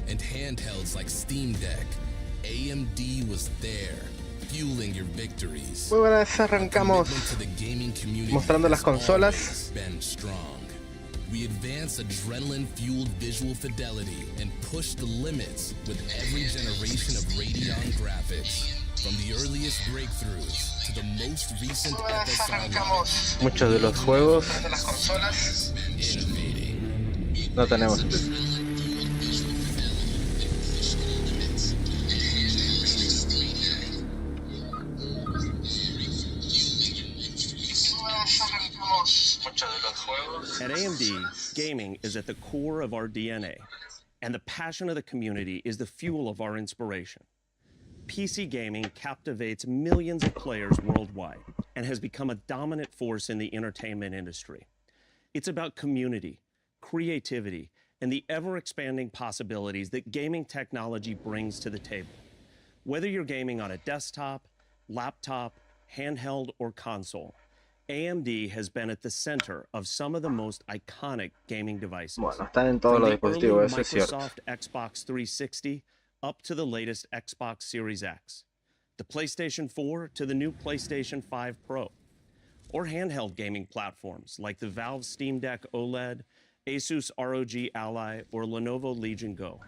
and handhelds like Steam Deck, AMD was there, fueling your victories. Muy buenas, arrancamos mostrando las consolas. We advance adrenaline-fueled visual fidelity and push the limits with every generation of Radeon graphics. From the earliest breakthroughs to the most recent FSR launch. Muchos de los juegos no tenemos. At AMD, gaming is at the core of our DNA, and the passion of the community is the fuel of our inspiration. PC gaming captivates millions of players worldwide and has become a dominant force in the entertainment industry. It's about community, creativity, and the ever-expanding possibilities that gaming technology brings to the table. Whether you're gaming on a desktop, laptop, handheld, or console, AMD has been at the center of some of the most iconic gaming devices. Bueno, están en todos los dispositivos, eso es cierto. Microsoft Xbox 360 up to the latest Xbox Series X, the PlayStation 4 to the new PlayStation 5 Pro, or handheld gaming platforms like the Valve Steam Deck OLED, Asus ROG Ally, or Lenovo Legion Go,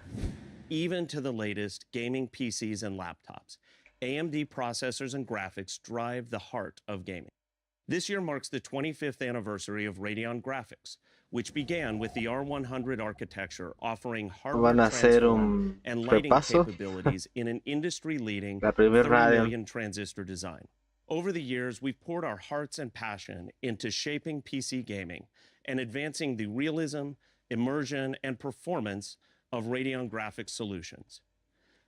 even to the latest gaming PCs and laptops. AMD processors and graphics drive the heart of gaming. This year marks the 25th anniversary of Radeon Graphics, which began with the R100 architecture, offering hardware transform and lighting capabilities in an industry-leading 30 million transistor design. Over the years, we've poured our hearts and passion into shaping PC gaming and advancing the realism, immersion, and performance of Radeon Graphics solutions.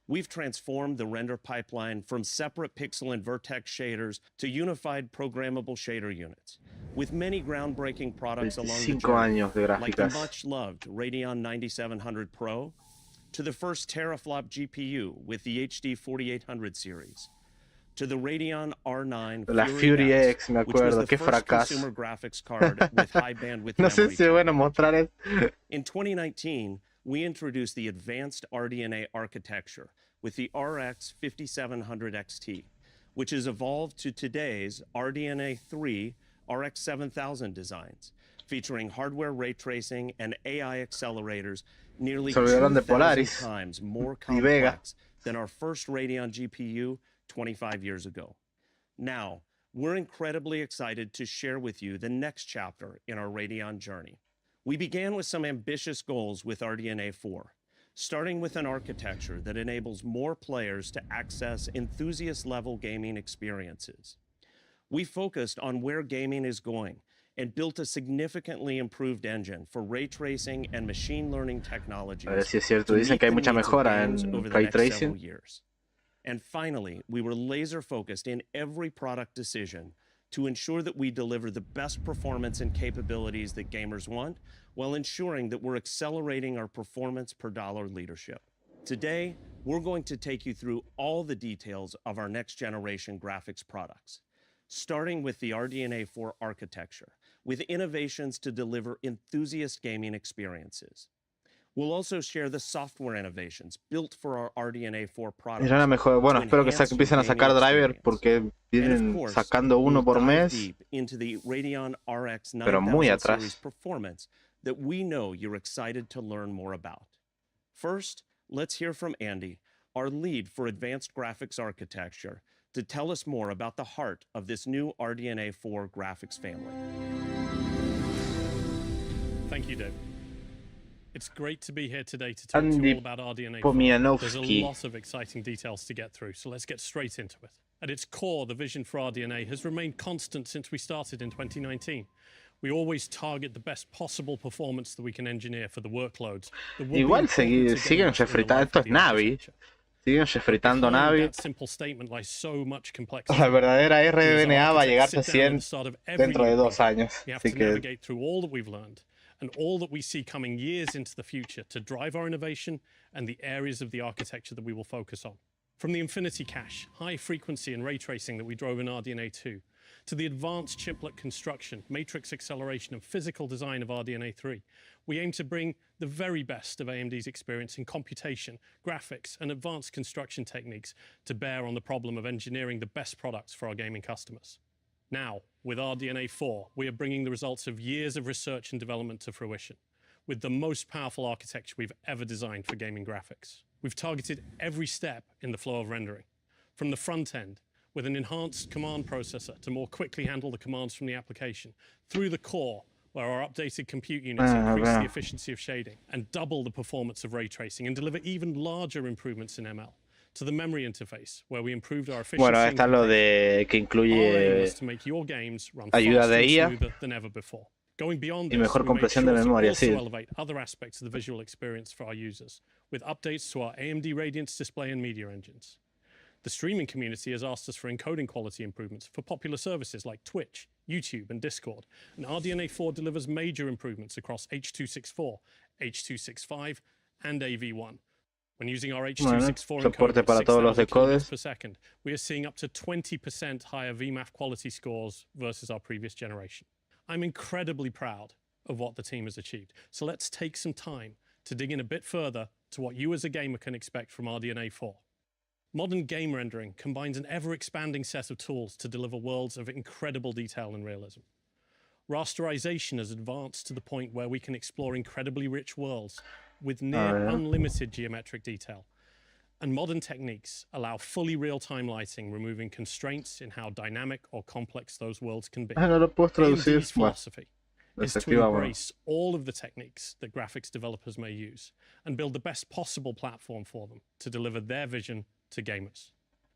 We've transformed the render pipeline from separate pixel and vertex shaders to unified programmable shader units, with many groundbreaking products along the journey, like the much-loved Radeon 9700 Pro, to the first teraflop GPU with the HD 4800 series, to the Radeon R9 Fury X, me which was acuerdo, the qué first fracaso. consumer graphics card with high bandwidth No sé memory. si van a mostrar esto. In 2019, we introduced the advanced RDNA architecture with the RX 5700 XT, which has evolved to today's RDNA 3 RX 7000 designs, featuring hardware ray tracing and AI accelerators nearly 2,000 times more complex than our first Radeon GPU 25 years ago. Now, we're incredibly excited to share with you the next chapter in our Radeon journey. We began with some ambitious goals with RDNA 4, starting with an architecture that enables more players to access enthusiast-level gaming experiences. We focused on where gaming is going and built a significantly improved engine for ray tracing and machine learning technologies. A ver si es cierto, dicen que hay mucha mejora en ray tracing. And finally, we were laser-focused in every product decision to ensure that we deliver the best performance and capabilities that gamers want, while ensuring that we're accelerating our performance per dollar leadership. Today, we're going to take you through all the details of our next generation graphics products, starting with the RDNA 4 architecture, with innovations to deliver enthusiast gaming experiences. We'll also share the software innovations built for our RDNA 4 products. Bueno, espero que empiecen a sacar driver porque vienen sacando uno por mes, pero muy atrás. Performance that we know you're excited to learn more about. First, let's hear from Andy, our lead for advanced graphics architecture, to tell us more about the heart of this new RDNA 4 graphics family. Thank you, Dave. It's great to be here today to talk to you all about RDNA 4. There's a lot of exciting details to get through, so let's get straight into it. At its core, the vision for RDNA has remained constant since we started in 2019. We always target the best possible performance that we can engineer for the workloads. Igual siguen refritando, esto es Navi. Siguen refritando Navi. La verdadera RDNA va a llegarse a 100 dentro de 2 años. Así que and all that we see coming years into the future to drive our innovation and the areas of the architecture that we will focus on. From the infinity cache, high frequency and ray tracing that we drove in RDNA 2, to the advanced chiplet construction, matrix acceleration, and physical design of RDNA 3, we aim to bring the very best of AMD's experience in computation, graphics, and advanced construction techniques to bear on the problem of engineering the best products for our gaming customers. Now, with RDNA 4, we are bringing the results of years of research and development to fruition, with the most powerful architecture we've ever designed for gaming graphics. We've targeted every step in the flow of rendering, from the front end, with an enhanced command processor to more quickly handle the commands from the application, through the core, where our updated compute units increase the efficiency of shading and double the performance of ray tracing and deliver even larger improvements in ML, to the memory interface, where we improved our efficiency. Bueno, está lo de que incluye to make your games run ayuda faster de and IA smoother than ever before. Going beyond y this, mejor we made compresión de sure to memoria, also sí. elevate other aspects of the visual experience for our users, with updates to our AMD Radiance display and media engines. The streaming community has asked us for encoding quality improvements for popular services like Twitch, YouTube, and Discord, and RDNA 4 delivers major improvements across H.264, H.265, and AV1. When using our H.264 soporte encoder para at todos los 6,000 kilobits decodes. per second, we are seeing up to 20% higher VMAF quality scores versus our previous generation. I'm incredibly proud of what the team has achieved, so let's take some time to dig in a bit further to what you as a gamer can expect from RDNA 4. Modern game rendering combines an ever-expanding set of tools to deliver worlds of incredible detail and realism. Rasterization has advanced to the point where we can explore incredibly rich worlds with near unlimited geometric detail. And modern techniques allow fully real-time lighting, removing constraints in how dynamic or complex those worlds can be. No lo puedo traducir. AMD's philosophy is to embrace all of the techniques that graphics developers may use and build the best possible platform for them to deliver their vision to gamers.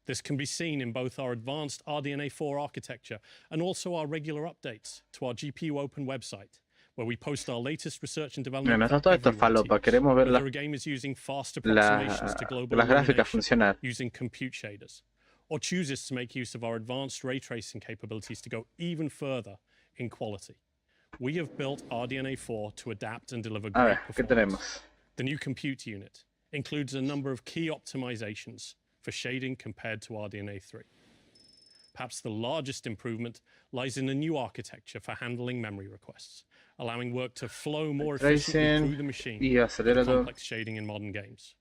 This can be seen in both our advanced RDNA 4 architecture and also our regular updates to our GPU Open website, where we post our latest research and development. Bueno, todo esto es falopa. Queremos ver Whether a game is using fast approximations to global las gráficas funcionar. using compute shaders, or chooses to make use of our advanced ray tracing capabilities to go even further in quality. We have built RDNA 4 to adapt and deliver great ¿Qué tenemos? The new compute unit includes a number of key optimizations for shading compared to RDNA 3. Perhaps the largest improvement lies in a new architecture for handling memory requests, allowing work to flow more efficiently through the machine with complex shading in modern games.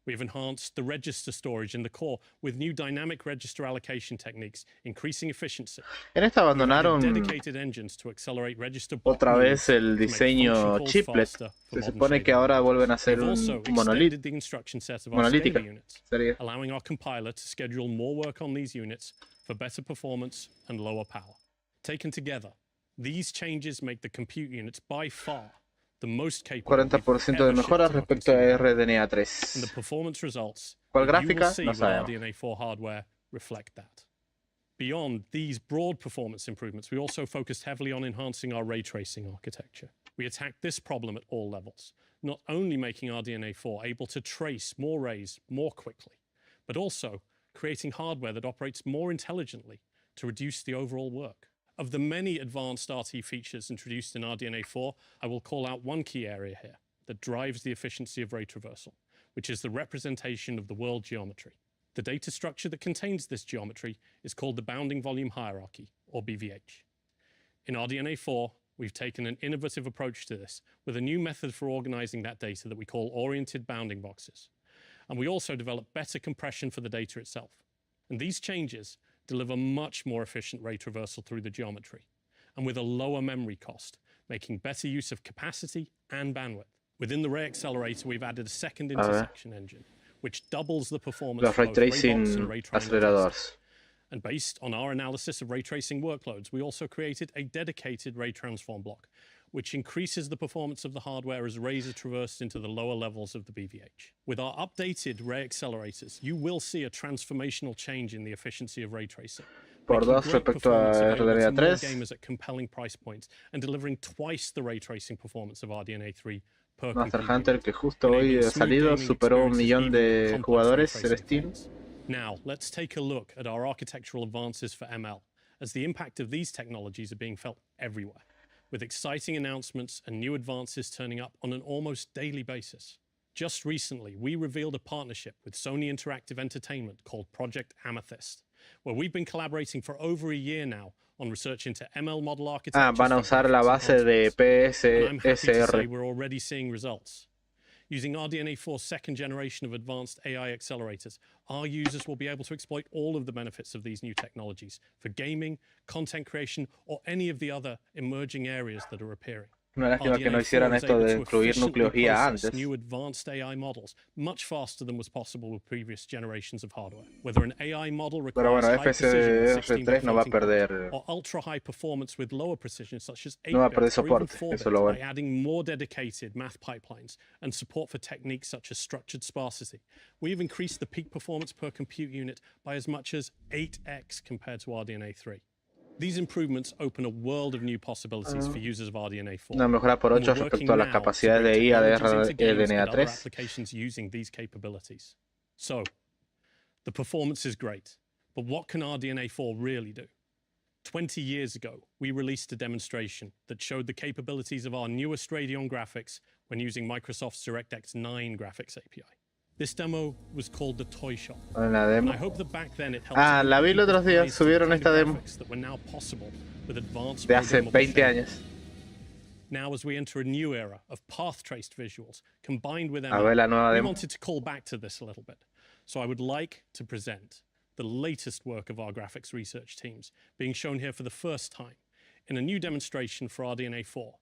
We have enhanced the register storage in the core with new dynamic register allocation techniques, increasing efficiency. En esta abandonaron dedicated engines to accelerate register otra vez el diseño chiplet. Se supone que ahora vuelven a ser monolítica. Allowing our compiler to schedule more work on these units for better performance and lower power. Taken together, these changes make the compute units by far the most capable 40% de mejoras respecto a RDNA 3. And the performance results ¿Cuál gráfica? No sabemos. RDNA 4 hardware reflect that. Beyond these broad performance improvements, we also focused heavily on enhancing our ray tracing architecture. We attacked this problem at all levels, not only making RDNA 4 able to trace more rays more quickly, but also creating hardware that operates more intelligently to reduce the overall work. Of the many advanced RT features introduced in RDNA 4, I will call out one key area here that drives the efficiency of ray traversal, which is the representation of the world geometry. The data structure that contains this geometry is called the bounding volume hierarchy, or BVH. In RDNA 4, we've taken an innovative approach to this with a new method for organizing that data that we call oriented bounding boxes. And we also developed better compression for the data itself. And these changes deliver much more efficient ray traversal through the geometry, and with a lower memory cost, making better use of capacity and bandwidth. Within the ray accelerator, we've added a second intersection engine, which doubles the performance of both ray box and ray aceleradores. And based on our analysis of ray tracing workloads, we also created a dedicated ray transform block, which increases the performance of the hardware as rays are traversed into the lower levels of the BVH. With our updated ray accelerators, you will see a transformational change in the efficiency of ray tracing. Por dos respecto a RDNA 3. Gamers at compelling price points and delivering twice the ray tracing performance of RDNA 3 per Monster Hunter, que justo hoy ha salido, superó 1 millón de jugadores en Steam. Now, let's take a look at our architectural advances for ML, as the impact of these technologies are being felt everywhere, with exciting announcements and new advances turning up on an almost daily basis. Just recently, we revealed a partnership with Sony Interactive Entertainment called Project Amethyst, where we've been collaborating for over a year now on research into ML model architecture. Van a usar la base de PSR. We're already seeing results. Using RDNA 4's second generation of advanced AI accelerators, our users will be able to exploit all of the benefits of these new technologies for gaming, content creation, or any of the other emerging areas that are appearing. Una lástima que no hicieran esto de incluir núcleos guía antes. New advanced AI models much faster than was possible with previous generations of hardware. Whether an AI model requires high precision, FSR no va a perder, or ultra high performance with lower precision, such as 8 no va a perder soporte, eso lo by adding more dedicated math pipelines and support for techniques such as structured sparsity, we've increased the peak performance per compute unit by as much as 8x compared to RDNA 3. These improvements open a world of new possibilities for users of RDNA 4. Una mejora por 8 respecto a las capacidades de IA de RDNA 3. Applications using these capabilities. So, the performance is great, but what can RDNA 4 really do? 20 years ago, we released a demonstration that showed the capabilities of our newest Radeon graphics when using Microsoft's DirectX 9 graphics API. This demo was called the Toy Shop. La demo. I hope that back then it helped la vi los otros días, subieron esta demo de hace 20 años. Now as we enter a new era of path-traced visuals combined with A ver la nueva we demo. wanted to call back to this a little bit. So I would like to present the latest work of our graphics research teams being shown here for the first time in a new demonstration for RDNA 4.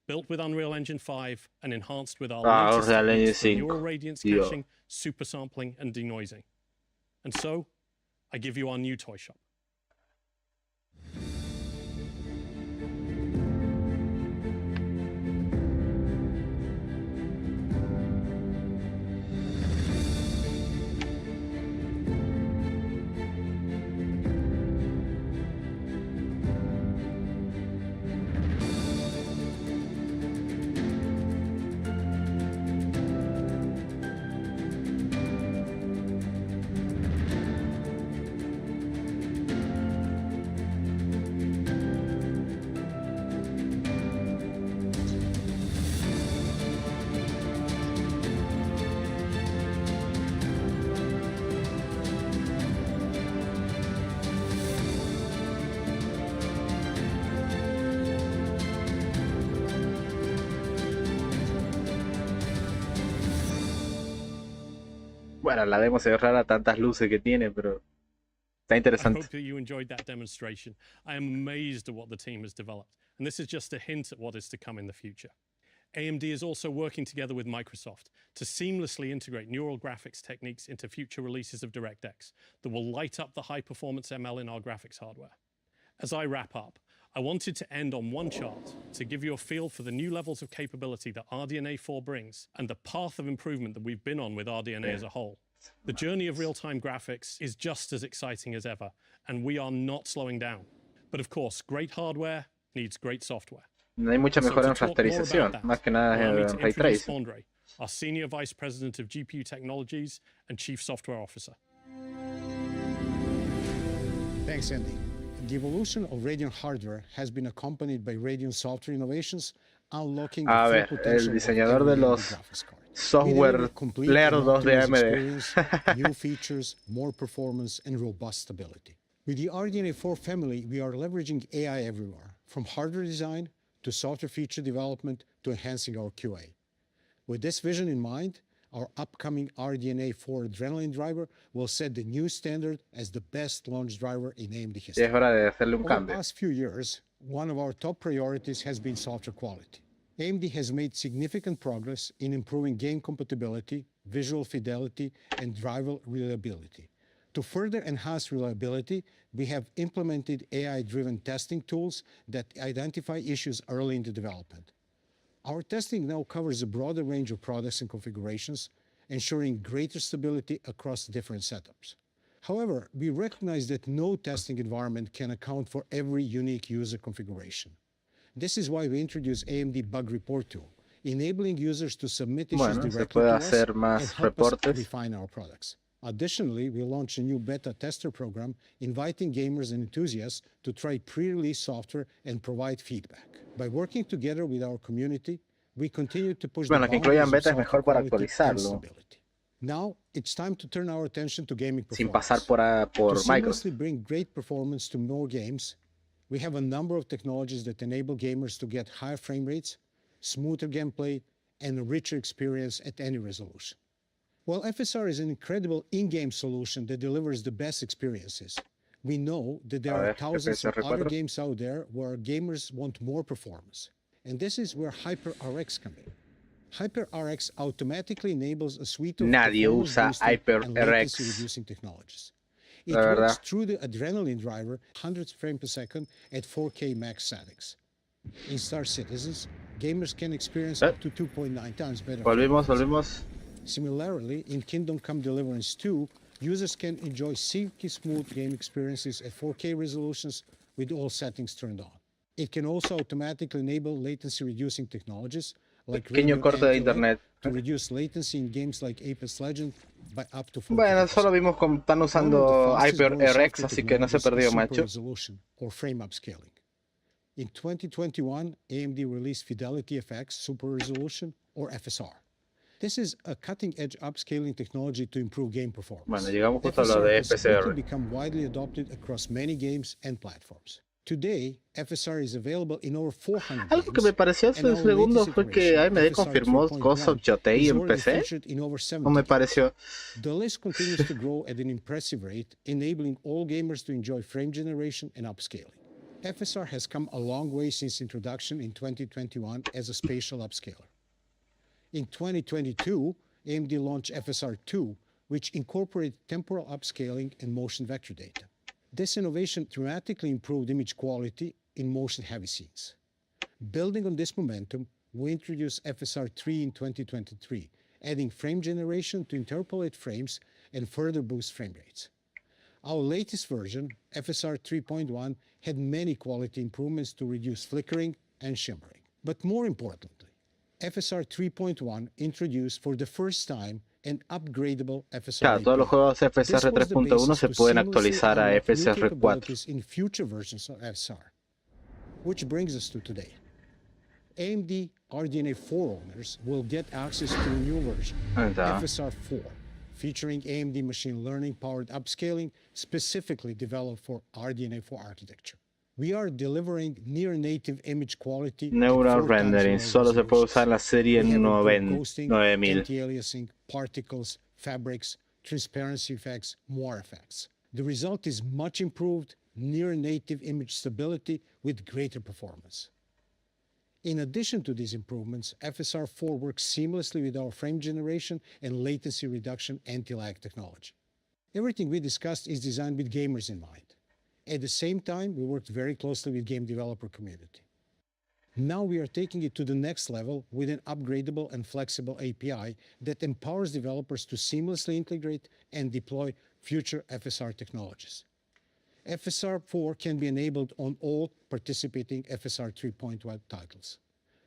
Built with Unreal Engine 5 and enhanced with our latest techniques for neural radiance caching, super sampling, and denoising. And so, I give you our new toy shop. Bueno, la demo se ve rara, tantas luces que tiene, pero está interesante. I hope that you enjoyed that demonstration. I am amazed at what the team has developed, and this is just a hint at what is to come in the future. AMD is also working together with Microsoft to seamlessly integrate neural graphics techniques into future releases of DirectX that will light up the high-performance ML in our graphics hardware. As I wrap up, I wanted to end on one chart to give you a feel for the new levels of capability that RDNA 4 brings and the path of improvement that we've been on with RDNA as a whole. The journey of real-time graphics is just as exciting as ever, and we are not slowing down. But of course, great hardware needs great software. No hay mucha mejora en rasterización, más que nada en ray tracing. Our Senior Vice President of GPU Technologies and Chief Software Officer. Thanks, Andy. The evolution of Radeon hardware has been accompanied by Radeon software innovations, unlocking the full potential el diseñador de los software lerdos de AMD. New features, more performance, and robust stability. With the RDNA 4 family, we are leveraging AI everywhere, from hardware design to software feature development to enhancing our QA. With this vision in mind, our upcoming RDNA 4 Adrenaline driver will set the new standard as the best launch driver in AMD history. Es hora de hacerle un Over cambio. the past few years, one of our top priorities has been software quality. AMD has made significant progress in improving game compatibility, visual fidelity, and driver reliability. To further enhance reliability, we have implemented AI-driven testing tools that identify issues early in the development. Our testing now covers a broader range of products and configurations, ensuring greater stability across different setups. However, we recognize that no testing environment can account for every unique user configuration. This is why we introduced AMD Bug Report Tool, enabling users to submit issues directly to us and help us refine our products. Additionally, we launched a new beta tester program inviting gamers and enthusiasts to try pre-release software and provide feedback. By working together with our community, we continue to push the boundaries of software quality and stability. Now it's time to turn our attention to gaming sin performance. pasar por To Microsoft. seamlessly bring great performance to more games, we have a number of technologies that enable gamers to get higher frame rates, smoother gameplay, and a richer experience at any resolution. While FSR is an incredible in-game solution that delivers the best experiences, we know that there are thousands of other games out there where gamers want more performance. And this is where HyperRX comes in. HyperRX automatically enables a suite of Nadie usa and latency HyperRX. reducing technologies. It works through the adrenaline driver, 100 frames per second at 4K max settings. In Star Citizens, gamers can experience up to 2.9 times better. Volvimos. Similarly, in Kingdom Come Deliverance 2, users can enjoy silky smooth game experiences at 4K resolutions with all settings turned on. It can also automatically enable latency reducing technologies like Pequeño corte de internet. to reduce latency in games like Apex Legends by up to 40%. Bueno, solo vimos cómo están usando HyperRX, así que no se perdió, macho. Resolution or frame upscaling. In 2021, AMD released Fidelity FX Super Resolution or FSR. This is a cutting-edge upscaling technology to improve game performance. Bueno, llegamos justo a lo de FSR. Has become widely adopted across many games and platforms. Today, FSR is available in over 400 Algo que me pareció hace un segundo fue que AMD confirmó Ghost of Yotei en PC. ¿O me pareció? The list continues to grow at an impressive rate, enabling all gamers to enjoy frame generation and upscaling. FSR has come a long way since introduction in 2021 as a spatial upscaler. In 2022, AMD launched FSR2, which incorporated temporal upscaling and motion vector data. This innovation dramatically improved image quality in motion-heavy scenes. Building on this momentum, we introduced FSR3 in 2023, adding frame generation to interpolate frames and further boost frame rates. Our latest version, FSR 3.1, had many quality improvements to reduce flickering and shimmering. But more importantly, FSR 3.1 introduced for the first time an upgradable FSR. Claro, todos los juegos FSR 3.1 se pueden actualizar a FSR 4. In future versions of FSR. Which brings us to today. AMD RDNA 4 owners will get access to a new version, FSR 4, featuring AMD machine learning powered upscaling specifically developed for RDNA 4 architecture. We are delivering near native image quality. Neural rendering solo se puede usar la serie 9000. Anti-aliasing, particles, fabrics, transparency effects, more effects. The result is much improved near native image stability with greater performance. In addition to these improvements, FSR 4 works seamlessly with our frame generation and latency reduction anti-lag technology. Everything we discussed is designed with gamers in mind. At the same time, we worked very closely with game developer community. Now we are taking it to the next level with an upgradable and flexible API that empowers developers to seamlessly integrate and deploy future FSR technologies. FSR 4 can be enabled on all participating FSR 3.1 titles.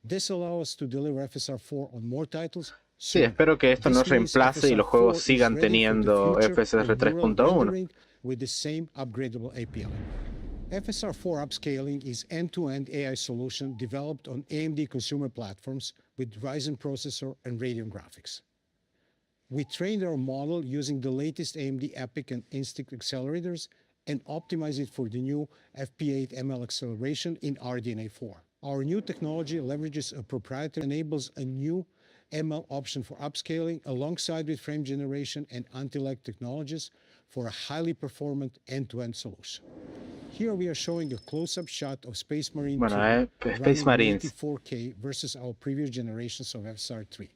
This allows us to deliver FSR 4 on more titles. Sí, espero que esto no reemplace y los juegos sigan teniendo FSR 3.1. With the same upgradable API. FSR 4 upscaling is end-to-end AI solution developed on AMD consumer platforms with Ryzen processor and Radeon graphics. We trained our model using the latest AMD EPYC and Instinct accelerators and optimize it for the new FP8 ML acceleration in RDNA 4. Our new technology leverages a proprietary enables a new ML option for upscaling alongside with frame generation and anti-lag technologies for a highly performant end-to-end solution. Here we are showing a close-up shot of Space Marine 2 Space Marines 4K versus our previous generations of FSR3.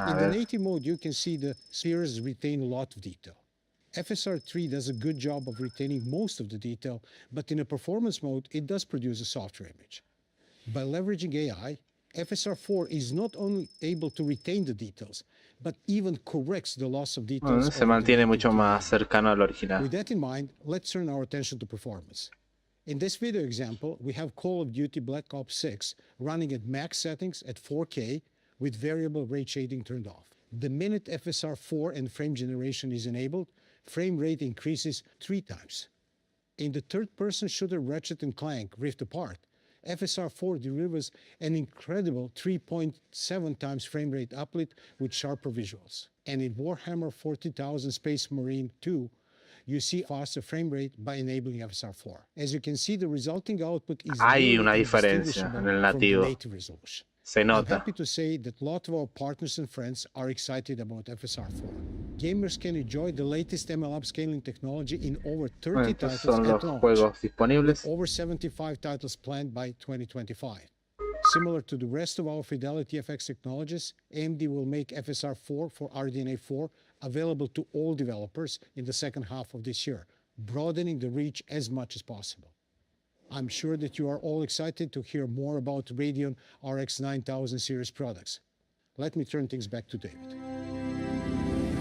In the native mode, you can see the spheres retain a lot of detail. FSR 3 does a good job of retaining most of the detail, but in a performance mode, it does produce a softer image. By leveraging AI, FSR 4 is not only able to retain the details, but even corrects the loss of details. Se mantiene mucho más cercano al original. With that in mind, let's turn our attention to performance. In this video example, we have Call of Duty Black Ops 6 running at max settings at 4K with variable ray shading turned off. The minute FSR 4 and frame generation is enabled, frame rate increases 3 times. In the third-person shooter Ratchet & Clank Rift Apart, FSR4 delivers an incredible 3.7 times frame rate uplift with sharper visuals. And in Warhammer 40,000 Space Marine 2, you see faster frame rate by enabling FSR4. As you can see, the resulting output is Hay una diferencia en el nativo. native resolution. Se nota. I'm happy to say that a lot of our partners and friends are excited about FSR4. Gamers can enjoy the latest ML upscaling technology in over 30 titles son at los launch, juegos disponibles. over 75 titles planned by 2025. Similar to the rest of our Fidelity FX technologies, AMD will make FSR4 for RDNA 4 available to all developers in the second half of this year, broadening the reach as much as possible. I'm sure that you are all excited to hear more about Radeon RX 9000 series products. Let me turn things back to David.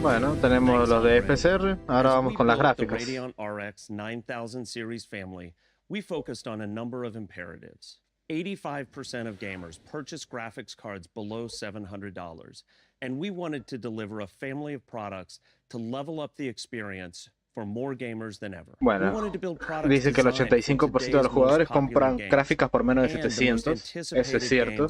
Bueno, tenemos los de FSR, ahora vamos con las gráficas. The Radeon RX 9000 series family, we focused on a number of imperatives. 85% of gamers purchase graphics cards below $700, and we wanted to deliver a family of products to level up the experience for more gamers than ever. Bueno, dice que el 85% de los jugadores compran gráficas por menos de 700, eso es cierto.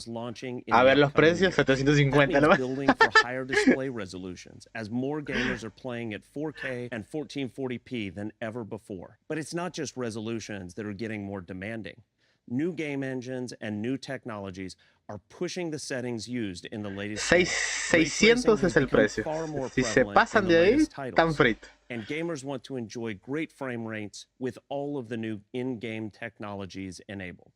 A ver los precios, 750 nomás. Building for higher display resolutions as more gamers are playing at 4K and 1440p than ever before. But it's not just resolutions that are getting more demanding. New game engines and new technologies are pushing the settings used in the latest 600 es el precio. Si se pasan de ahí, están fritos. And gamers want to enjoy great frame rates with all of the new in-game technologies enabled.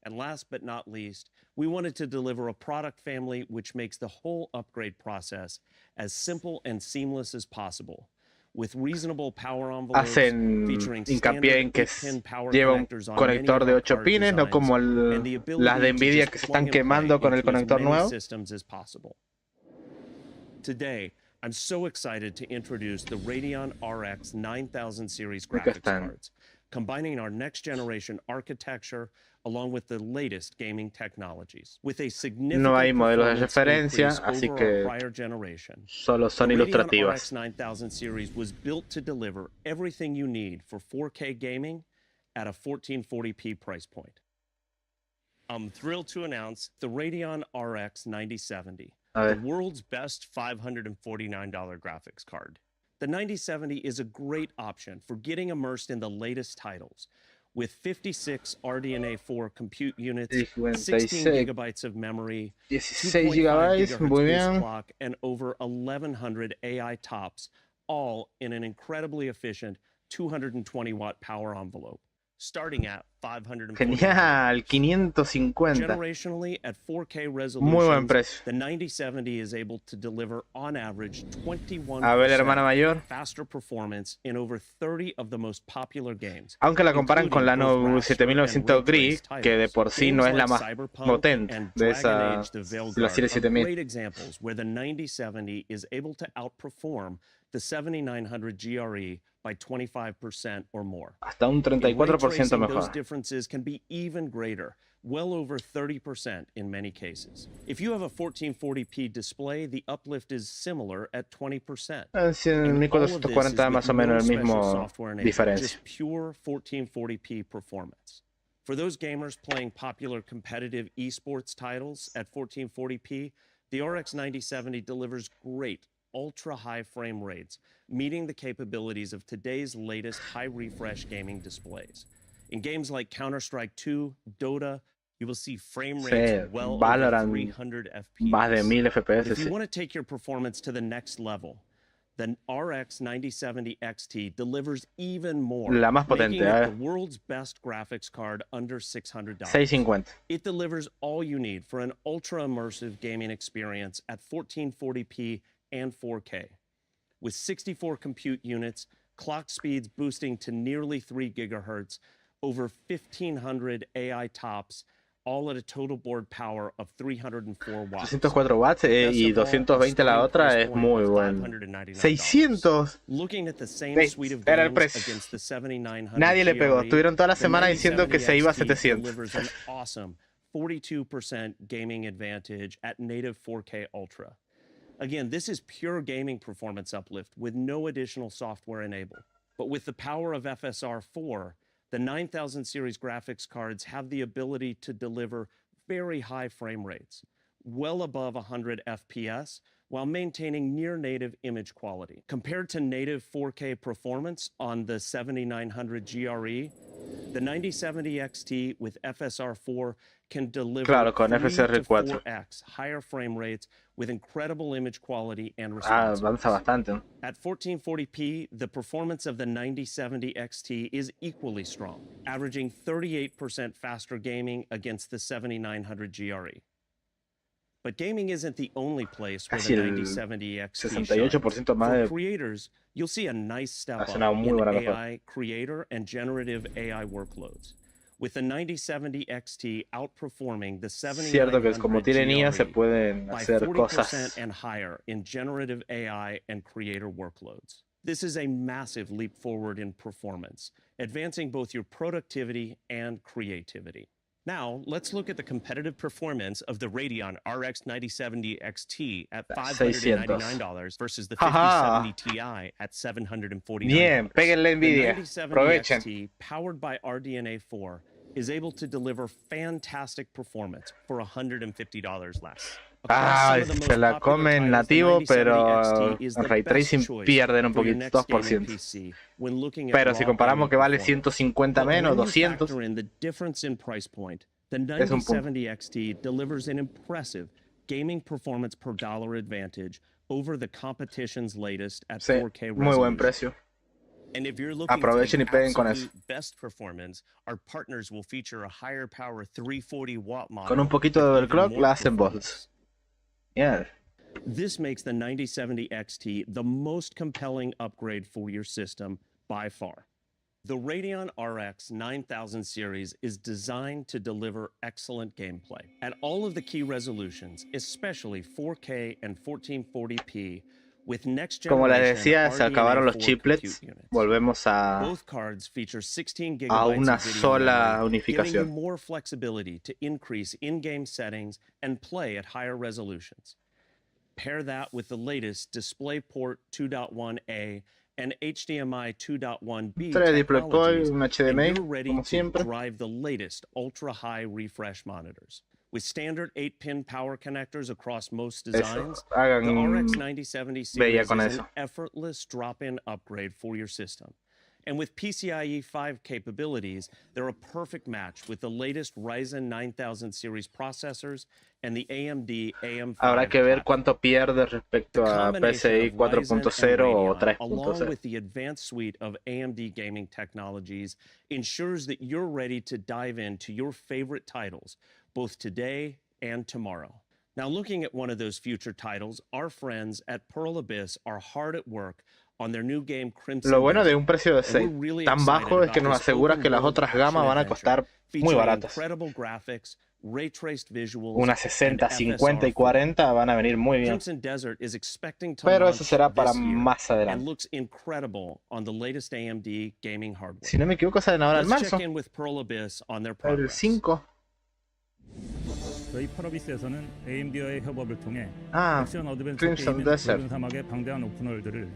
And last but not least, we wanted to deliver a product family which makes the whole upgrade process as simple and seamless as possible. With reasonable power envelopes, hacen hincapié en que lleva un conector de 8 pines, no como las de Nvidia que se están quemando con el conector nuevo. Today, I'm so excited to introduce the Radeon RX 9000 series graphics cards, combining our next generation architecture along with the latest gaming technologies. With a significant no hay modelos de referencia, así que solo son ilustrativas. The Radeon RX 9000 series was built to deliver everything you need for 4K gaming at a 1440p price point. I'm thrilled to announce the Radeon RX 9070, the world's best $549 graphics card. The 9070 is a great option for getting immersed in the latest titles. With 56 RDNA 4 compute units, 16 gigabytes of memory, 2.5 gigahertz boost clock, and over 1,100 AI tops, all in an incredibly efficient 220-watt power envelope. Starting at 550. Genial, 550. Generationally, at 4K resolution, muy buen precio. The 9070 is able to deliver on average 21% hermana mayor. faster performance in over 30 of the most popular games. Aunque la comparan con la 7900 Gris, que de por sí no es la más potente de esa la serie 7000. Great examples where the 9070 is able to outperform the 7900 GRE by 25% or more. Hasta un 34% mejor. Those differences can be even greater, well over 30% in many cases. If you have a 1440p display, the uplift is similar at 20%. En 1440 más o menos el mismo diferencia. Just pure 1440p performance. For those gamers playing popular competitive esports titles at 1440p, the RX 9070 delivers great ultra-high frame rates, meeting the capabilities of today's latest high-refresh gaming displays. In games like Counter-Strike 2, Dota, you will see frame rates well over 300 FPS. Más de 1000 FPS. If you want to take your performance to the next level, the RX 9070 XT delivers even more, la más potente, making it the world's best graphics card under $600. 650. It delivers all you need for an ultra-immersive gaming experience at 1440p and 4K. With 64 compute units, clock speeds boosting to nearly 3 gigahertz, over 1,500 AI tops, all at a total board power of 304 watts. 304 watts y 220 la otra es muy bueno. 600. Looking at the same suite of Era el games precio. against the 7900 Nadie le pegó. GRE, Estuvieron toda la the semana diciendo que se iba a 9070 700. delivers an awesome 42% gaming advantage at native 4K Ultra. Again, this is pure gaming performance uplift with no additional software enabled. But with the power of FSR 4, The 9000 series graphics cards have the ability to deliver very high frame rates, well above 100 FPS, while maintaining near-native image quality. Compared to native 4K performance on the 7900 GRE, the 9070 XT with FSR 4 can deliver Claro, con 3 FSR to 4. 4x higher frame rates with incredible image quality and response. Avanza bastante. At 1440p, the performance of the 9070 XT is equally strong, averaging 38% faster gaming against the 7900 GRE. But gaming isn't the only place where Casi the el 9070 XT 68% más For de... creators, you'll see a nice step Hace up una muy in buena AI creator and generative AI workloads, with the 9070 XT outperforming the Cierto que 7900 como tienen IA se GRE pueden by hacer 40% cosas. and higher in generative AI and creator workloads. This is a massive leap forward in performance, advancing both your productivity and creativity. Now, let's look at the competitive performance of the Radeon RX 9070 XT at $599 versus the 5070 Ti at $749. Bien, péguenle Nvidia. The 9070 Aprovechen. XT, powered by RDNA 4, is able to deliver fantastic performance for $150 less. Se la comen nativo, pero en Ray Tracing pierden un poquito, 2%. Pero si comparamos que vale 150 menos, 200, es un punto. XT delivers an impressive gaming performance per dollar advantage over the competition's latest at 4K resolution. Muy buen precio. And if you're looking Aprovechen y peguen con eso. best performance, our partners will feature a higher power 340 watt model. Con un poquito de overclock la hacen bots. Yeah. This makes the 9070 XT the most compelling upgrade for your system by far. The Radeon RX 9000 series is designed to deliver excellent gameplay at all of the key resolutions, especially 4K and 1440p. Como les decía, se acabaron los chiplets. Volvemos a una sola unificación. More flexibility to increase in-game settings and play at higher resolutions. Pair that with the latest DisplayPort 2.1a and HDMI 2.1b technologies, and you're ready to drive the latest ultra-high refresh monitors. With standard 8-pin power connectors across most designs, the RX 9070 series is an effortless drop-in upgrade for your system. And with PCIe 5 capabilities, they're a perfect match with the latest Ryzen 9000 series processors and the AMD AM5. Habrá que ver cuánto pierde respecto a PCI 4.0 o 3.0. Along with the advanced suite of AMD gaming technologies, ensures that you're ready to dive into your favorite titles, both today and tomorrow. Now, looking at one of those future titles, our friends at Pearl Abyss are hard at work on their new game Crimson. Lo bueno de un precio de 6 tan bajo es que nos asegura que las otras gamas van a costar muy baratas. Unas 60, 50 y 40 van a venir muy bien. Pero eso será para más adelante. Si no me equivoco, salen ahora en marzo. El 5. 저희 펄어비스에서는 AMD와의 협업을 통해 액션 어드벤처 Crimson 게임인 Desert. 붉은 사막의 방대한 오픈월드를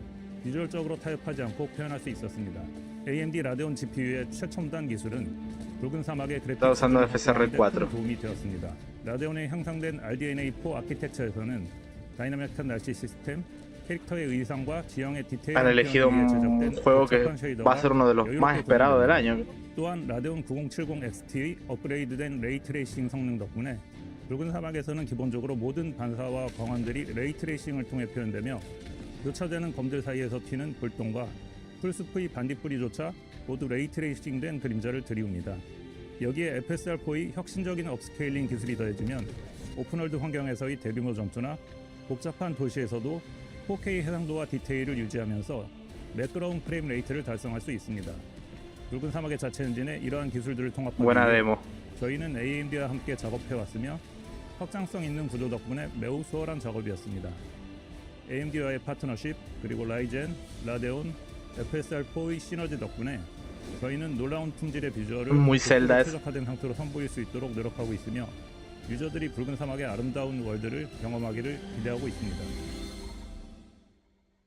비주얼적으로 타협하지 않고 표현할 수 있었습니다. AMD 라데온 GPU의 최첨단 기술은 붉은 사막의 usando FSR 4. 도움이 되었습니다. 라데온의 향상된 RDNA4 아키텍처에서는 다이나믹한 날씨 시스템, 캐릭터의 의상과 지형의 디테일 Han elegido un juego que va a ser uno de los más esperados del año. 또한 라데온 9070 XT의 업그레이드된 레이트레이싱 성능 덕분에 붉은 사막에서는 기본적으로 모든 반사와 광원들이 레이트레이싱을 통해 표현되며 교차되는 검들 사이에서 튀는 불똥과 풀숲의 반딧불이조차 모두 레이트레이싱된 그림자를 드리웁니다. 여기에 FSR4의 혁신적인 업스케일링 기술이 더해지면 오픈월드 환경에서의 대규모 전투나 복잡한 도시에서도 4K 해상도와 디테일을 유지하면서 매끄러운 프레임 레이트를 달성할 수 있습니다. 붉은 사막의 자체 엔진에 이러한 기술들을 통합하기 위해 저희는 AMD와 함께 작업해왔으며 확장성 있는 구조 덕분에 매우 수월한 작업이었습니다. AMD와의 파트너십 그리고 라이젠, 라데온, FSR4의 시너지 덕분에 저희는 놀라운 품질의 비주얼을 최적화된 상태로 선보일 수 있도록 노력하고 있으며 유저들이 붉은 사막의 아름다운 월드를 경험하기를 기대하고 있습니다.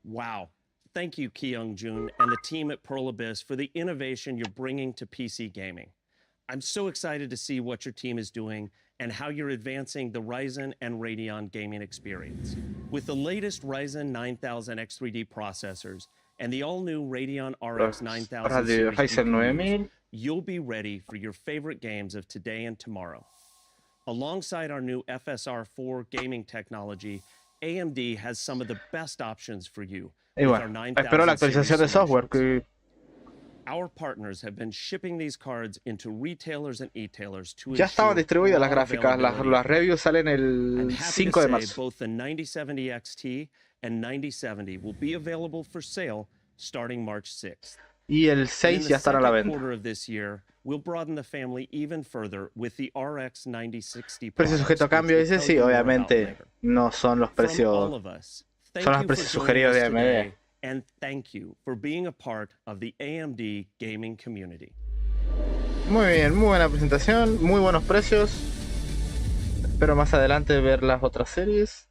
Wow, thank you, Kyung-jun, and the team at Pearl Abyss for the innovation you're bringing to PC gaming. I'm so excited to see what your team is doing and how you're advancing the Ryzen and Radeon gaming experience. With the latest Ryzen 9000 X3D processors and the all-new Radeon RX 9000 series GPUs, you'll be ready for your favorite games of today and tomorrow. Alongside our new FSR 4 gaming technology, AMD has some of the best options for you. Y bueno, espero la actualización de software que... Our partners have been shipping these cards into retailers and e-tailers to ya estaban distribuidas las gráficas, las reviews salen el 5 de marzo. Both the 9070 XT and 9070 will be available for sale starting March 6th. Y el 6 ya estará a la venta. We'll broaden the family even further with the RX 9060. Precio sujeto a cambio, dice, sí, obviamente no son los precios, son los precios sugeridos de AMD. And thank you for being a part of the AMD gaming community. Muy bien, muy buena presentación, muy buenos precios. Espero más adelante ver las otras series.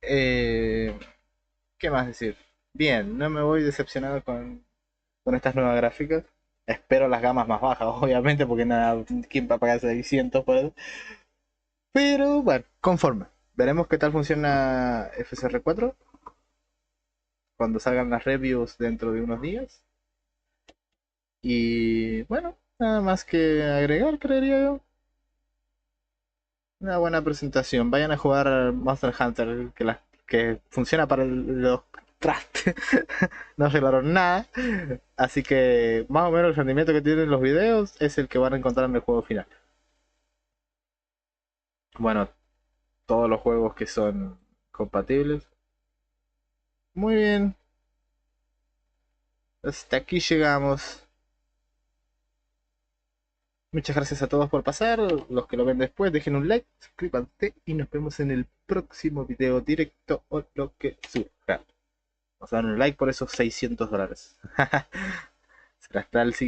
¿Qué más decir? Bien, no me voy decepcionado con estas nuevas gráficas. Espero las gamas más bajas, obviamente, porque nada, ¿quién va a pagar 600 por eso? Pero bueno, conforme. Veremos qué tal funciona FSR 4 cuando salgan las reviews dentro de unos días. Y bueno, nada más que agregar, creería yo. Una buena presentación. Vayan a jugar Monster Hunter, que funciona para los trastes. No arreglaron nada. Así que más o menos el rendimiento que tienen los videos es el que van a encontrar en el juego final. Bueno, todos los juegos que son compatibles. Muy bien. Hasta aquí llegamos. Muchas gracias a todos por pasar. Los que lo ven después, dejen un like, suscríbanse y nos vemos en el próximo video directo o lo que surja. Vamos a dar un like por esos $600. Será hasta el siguiente.